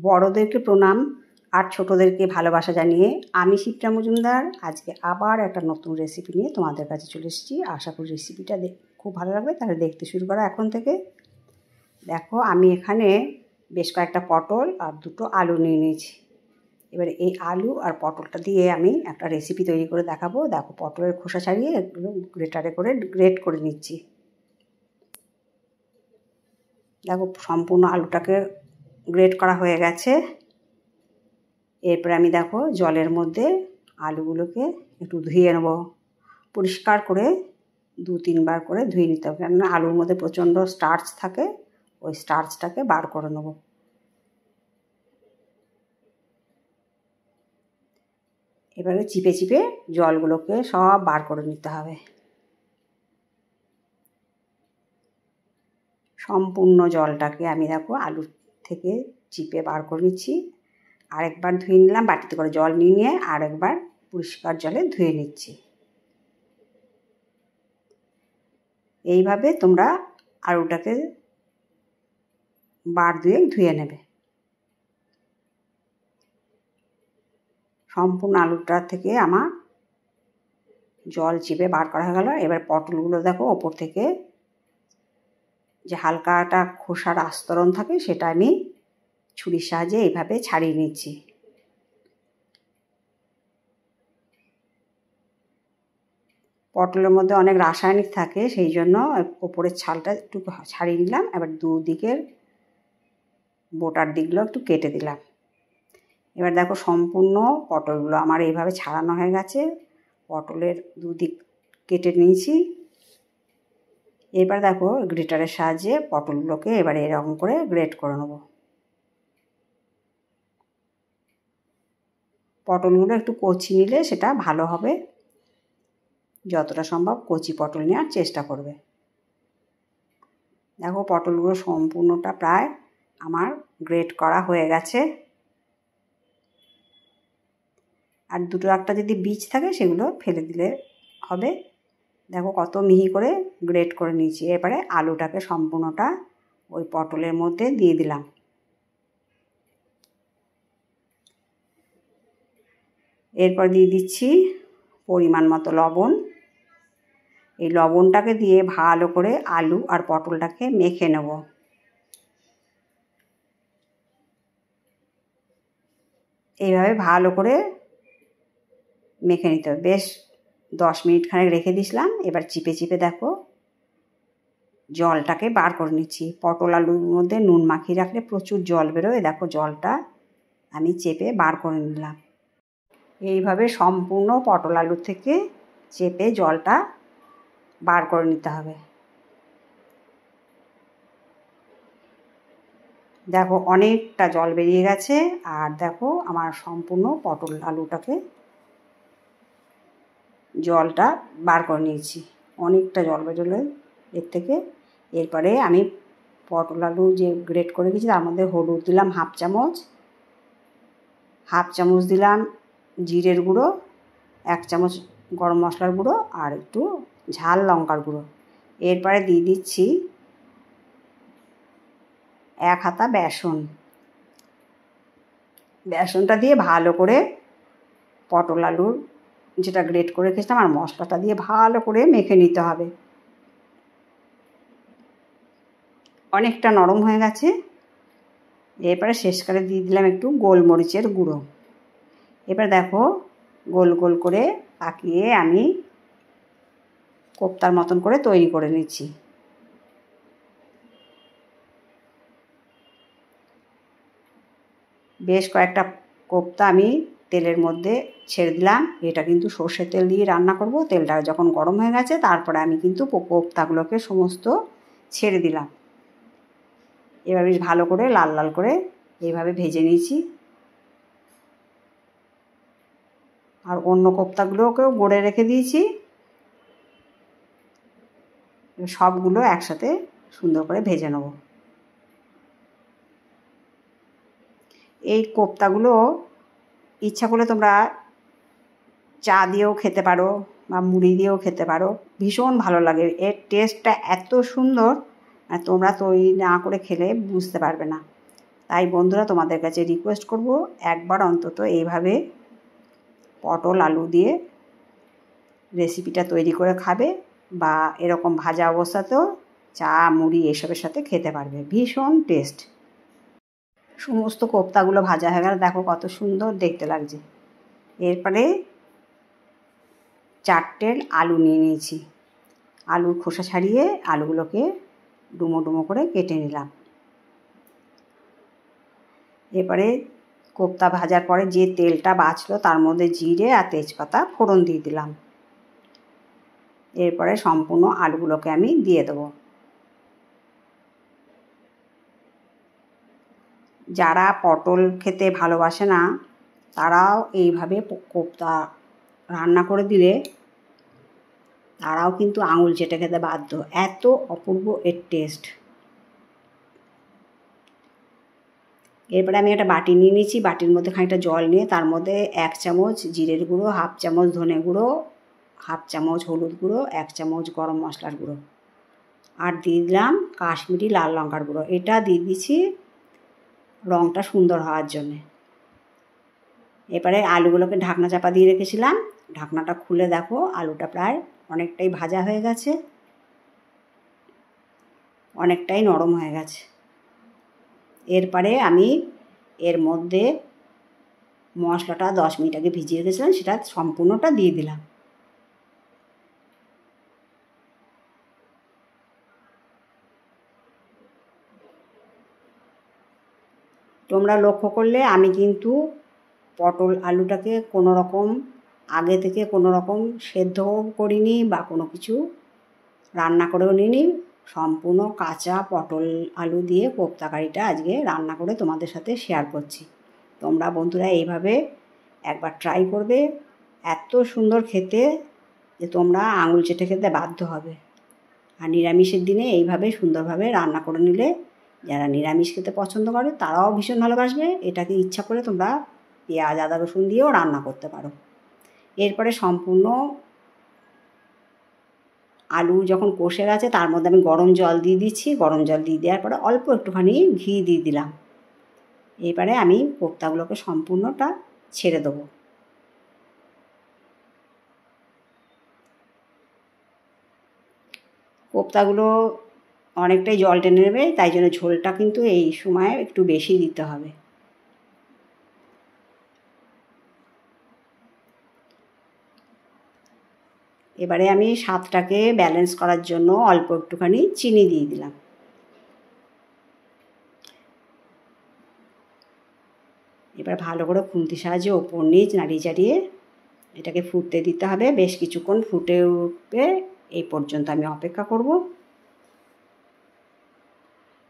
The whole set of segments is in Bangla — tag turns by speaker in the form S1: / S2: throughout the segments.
S1: বড়দেরকে প্রণাম আর ছোটদেরকে ভালোবাসা জানিয়ে আমি শিপ্রা মজুমদার আজকে আবার একটা নতুন রেসিপি নিয়ে তোমাদের কাছে চলে এসেছি। আশা করি রেসিপিটা খুব ভালো লাগবে, তাহলে দেখতে শুরু করা এখন থেকে। দেখো, আমি এখানে বেশ কয়েকটা পটল আর দুটো আলু নিয়ে নিয়েছি। এবারে এই আলু আর পটলটা দিয়ে আমি একটা রেসিপি তৈরি করে দেখাবো। দেখো, পটলের খোসা ছাড়িয়ে এগুলো গ্রেটারে করে গ্রেট করে নিচ্ছি। দেখো, সম্পূর্ণ আলুটাকে গ্রেট করা হয়ে গেছে। এরপরে আমি দেখো জলের মধ্যে আলুগুলোকে একটু ধুয়ে নেব, পরিষ্কার করে 2-3 বার করে ধুয়ে নিতে হবে, কেননা আলুর মধ্যে প্রচণ্ড স্টার্চ থাকে, ওই স্টার্চটাকে বার করে নেব। এবারে চিপে চিপে জলগুলোকে সব বার করে নিতে হবে। সম্পূর্ণ জলটাকে আমি দেখো আলু থেকে চিপে বার করে নিচ্ছি। আরেকবার ধুয়ে নিলাম, বাটিতে করে জল নিয়ে আরেকবার পরিষ্কার জলে ধুয়ে নিচ্ছি। এইভাবে তোমরা আলুটাকে বার ধুয়ে নেবে। সম্পূর্ণ আলুটা থেকে আমার জল চিপে বার করা হয়ে গেল। এবার পটলগুলো দেখো ওপর থেকে যে হালকাটা খোসার আস্তরণ থাকে সেটা আমি ছুরির সাহায্যে এইভাবে ছাড়িয়ে নিচ্ছি। পটলের মধ্যে অনেক রাসায়নিক থাকে, সেই জন্য ওপরের ছালটা একটু ছাড়িয়ে নিলাম। এবার দুদিকের বোটার দিকগুলো একটু কেটে দিলাম। এবার দেখো সম্পূর্ণ পটলগুলো আমার এইভাবে ছাড়ানো হয়ে গেছে। পটলের দুদিক কেটে নিয়েছি। এবার দেখো গ্রেটারের সাহায্যে পটলগুলোকে এবারে এরকম করে গ্রেট করে নেব। পটলগুলো একটু কচি নিলে সেটা ভালো হবে, যতটা সম্ভব কচি পটল নেওয়ার চেষ্টা করবে। দেখো পটলগুলো সম্পূর্ণটা প্রায় আমার গ্রেট করা হয়ে গেছে। আর দুটো একটা যদি বীজ থাকে সেগুলো ফেলে দিলে হবে। দেখো কত মিহি করে গ্রেট করে নিয়েছি। এবারে আলুটাকে সম্পূর্ণটা ওই পটলের মধ্যে দিয়ে দিলাম। এরপর দিয়ে দিচ্ছি পরিমাণ মতো লবণ। এই লবণটাকে দিয়ে ভালো করে আলু আর পটলটাকে মেখে নেব। এইভাবে ভালো করে মেখে নিতে হবে। বেশ 10 মিনিট খানেক রেখে দিয়েছিলাম। এবার চিপে চিপে দেখো জলটাকে বার করে নিচ্ছি। পটল আলুর মধ্যে নুন মাখিয়ে রাখলে প্রচুর জল বেরোয়। দেখো জলটা আমি চেপে বার করে নিলাম। এইভাবে সম্পূর্ণ পটল আলু থেকে চেপে জলটা বার করে নিতে হবে। দেখো অনেকটা জল বেরিয়ে গেছে। আর দেখো আমার সম্পূর্ণ পটল আলুটাকে জলটা বার করে নিয়েছি। অনেকটা জল বেরোলো এর থেকে। এরপরে আমি পটল আলু যে গ্রেট করে দিয়েছি তার মধ্যে হলুদ দিলাম হাফ চামচ দিলাম জিরের গুঁড়ো, 1 চামচ গরম মশলার গুঁড়ো আর একটু ঝাল লঙ্কার গুঁড়ো। এরপরে দিয়ে দিচ্ছি 1 হাতা বেসনটা দিয়ে ভালো করে পটল আলুর যেটা গ্রেট করে রেখেছিলাম আর মশলাটা দিয়ে ভালো করে মেখে নিতে হবে। অনেকটা নরম হয়ে গেছে। এরপরে শেষকালে দিয়ে দিলাম একটু গোলমরিচের গুঁড়ো। এবার দেখো গোল গোল করে পাকিয়ে আমি কোপ্তার মতন করে তৈরি করে নিচ্ছি। বেশ কয়েকটা কোপ্তা আমি তেলের মধ্যে ছেড়ে দিলাম। এটা কিন্তু সর্ষের তেল দিয়ে রান্না করব। তেলটা যখন গরম হয়ে গেছে তারপরে আমি কিন্তু কোপ্তাগুলোকে সমস্ত ছেড়ে দিলাম। এবার বেশ ভালো করে লাল লাল করে এইভাবে ভেজে নিয়েছি। আর অন্য কোপ্তাগুলোকেও গড়ে রেখে দিয়েছি। সবগুলো একসাথে সুন্দর করে ভেজে নেব। এই কোপ্তাগুলো ইচ্ছা করলে তোমরা চা দিয়েও খেতে পারো বা মুড়ি দিয়েও খেতে পারো, ভীষণ ভালো লাগে। এর টেস্টটা এত সুন্দর, তোমরা তৈরি না করে খেলে বুঝতে পারবে না। তাই বন্ধুরা তোমাদের কাছে রিকোয়েস্ট করব, একবার অন্তত এইভাবে পটল আলু দিয়ে রেসিপিটা তৈরি করে খাবে, বা এরকম ভাজা অবস্থাতেও চা মুড়ি এসবের সাথে খেতে পারবে। ভীষণ টেস্ট। সমস্ত কোপ্তাগুলো ভাজা হয়ে গেল, দেখো কত সুন্দর দেখতে লাগছে। এরপরে 4টে আলু নিয়ে নিয়েছি। আলুর খোসা ছাড়িয়ে আলুগুলোকে ডুমো ডুমো করে কেটে নিলাম। এবারে কোপ্তা ভাজার পরে যে তেলটা বাঁচলো তার মধ্যে জিরে আর তেজপাতা ফোড়ন দিয়ে দিলাম। এরপরে সম্পূর্ণ আলুগুলোকে আমি দিয়ে দেবো। যারা পটল খেতে ভালোবাসে না তারাও এইভাবে কোপ্তা রান্না করে দিলে তারাও কিন্তু আঙুল চেটে খেতে বাধ্য, এত অপূর্ব এর টেস্ট। এরপরে আমি একটা বাটি নিয়ে নিয়েছি, বাটির মধ্যে খানিকটা জল নিয়ে তার মধ্যে 1 চামচ জিরের গুঁড়ো, 1/2 চামচ ধনে গুঁড়ো, 1/2 চামচ হলুদ গুঁড়ো, 1 চামচ গরম মশলার গুঁড়ো, আর দিয়ে দিলাম কাশ্মীরি লাল লঙ্কার গুঁড়ো। এটা দিয়ে দিচ্ছি রঙটা সুন্দর হওয়ার জন্যে। এবারে আলুগুলোকে ঢাকনা চাপা দিয়ে রেখেছিলাম, ঢাকনাটা খুলে দেখো আলুটা প্রায় অনেকটাই ভাজা হয়ে গেছে, অনেকটাই নরম হয়ে গেছে। এরপরে আমি এর মধ্যে মশলাটা 10 মিনিট আগে ভিজিয়ে রেখেছিলাম সেটা সম্পূর্ণটা দিয়ে দিলাম। তোমরা লক্ষ্য করলে আমি কিন্তু পটল আলুটাকে কোনো রকম আগে থেকে কোনো রকম সেদ্ধ করিনি বা কোনো কিছু রান্না করেও নিইনি। সম্পূর্ণ কাঁচা পটল আলু দিয়ে কোপ্তা কারিটা আজকে রান্না করে তোমাদের সাথে শেয়ার করছি। তোমরা বন্ধুরা এইভাবে একবার ট্রাই করবে, এত সুন্দর খেতে যে তোমরা আঙুল চেটে খেতে বাধ্য হবে। আর নিরামিষের দিনে এইভাবে সুন্দরভাবে রান্না করে নিলে যারা নিরামিষ খেতে পছন্দ করে তারাও ভীষণ ভালোবাসবে। এটাকে ইচ্ছা করে তোমরা পেঁয়াজ আদা রসুন দিয়েও রান্না করতে পারো। এরপরে সম্পূর্ণ আলু যখন কষে গেছে তার মধ্যে আমি গরম জল দিয়ে দিচ্ছি। গরম জল দিয়ে দেওয়ার পরে অল্প একটুখানি ঘি দিয়ে দিলাম। এবারে আমি কোপ্তাগুলোকে সম্পূর্ণটা ছেড়ে দেবো। কোপ্তাগুলো অনেকটাই জল টেনে নেবে, তাই জন্য ঝোলটা কিন্তু এই সময় একটু বেশি দিতে হবে। এবারে আমি স্বাদটাকে ব্যালেন্স করার জন্য অল্প একটুখানি চিনি দিয়ে দিলাম। এবার ভালো করে খুন্তির সাহায্যে ওপর নিচ নাড়িয়ে চাড়িয়ে এটাকে ফুটতে দিতে হবে। বেশ কিছুক্ষণ ফুটে উঠবে, এই পর্যন্ত আমি অপেক্ষা করব।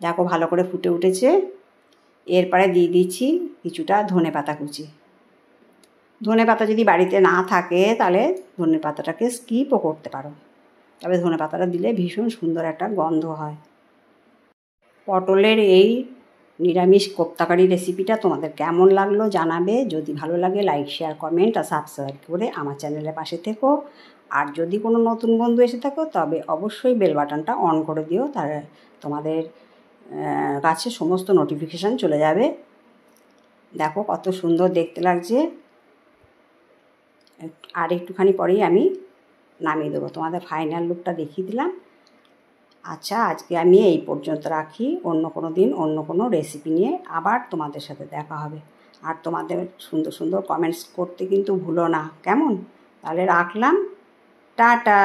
S1: দেখো ভালো করে ফুটে উঠেছে। এরপরে দিয়ে দিচ্ছি কিছুটা ধনেপাতা কুচি। ধনেপাতা যদি বাড়িতে না থাকে তাহলে ধনেপাতাটাকে স্কিপও করতে পারো, তবে ধনেপাতাটা দিলে ভীষণ সুন্দর একটা গন্ধ হয়। পটলের এই নিরামিষ কোপ্তাকারি রেসিপিটা তোমাদের কেমন লাগলো জানাবে। যদি ভালো লাগে লাইক শেয়ার কমেন্ট আর সাবস্ক্রাইব করে আমার চ্যানেলের পাশে থেকো। আর যদি কোনো নতুন বন্ধু এসে থাকো তবে অবশ্যই বেল বাটনটা অন করে দিও, তার তোমাদের কাছে সমস্ত নোটিফিকেশান চলে যাবে। দেখো কত সুন্দর দেখতে লাগছে। আর একটুখানি পরেই আমি নামিয়ে দেবো, তোমাদের ফাইনাল লুকটা দেখিয়ে দিলাম। আচ্ছা, আজকে আমি এই পর্যন্ত রাখি। অন্য কোনো দিন অন্য কোনো রেসিপি নিয়ে আবার তোমাদের সাথে দেখা হবে। আর তোমাদের সুন্দর সুন্দর কমেন্টস করতে কিন্তু ভুলো না, কেমন? তাহলে রাখলাম, টাটা।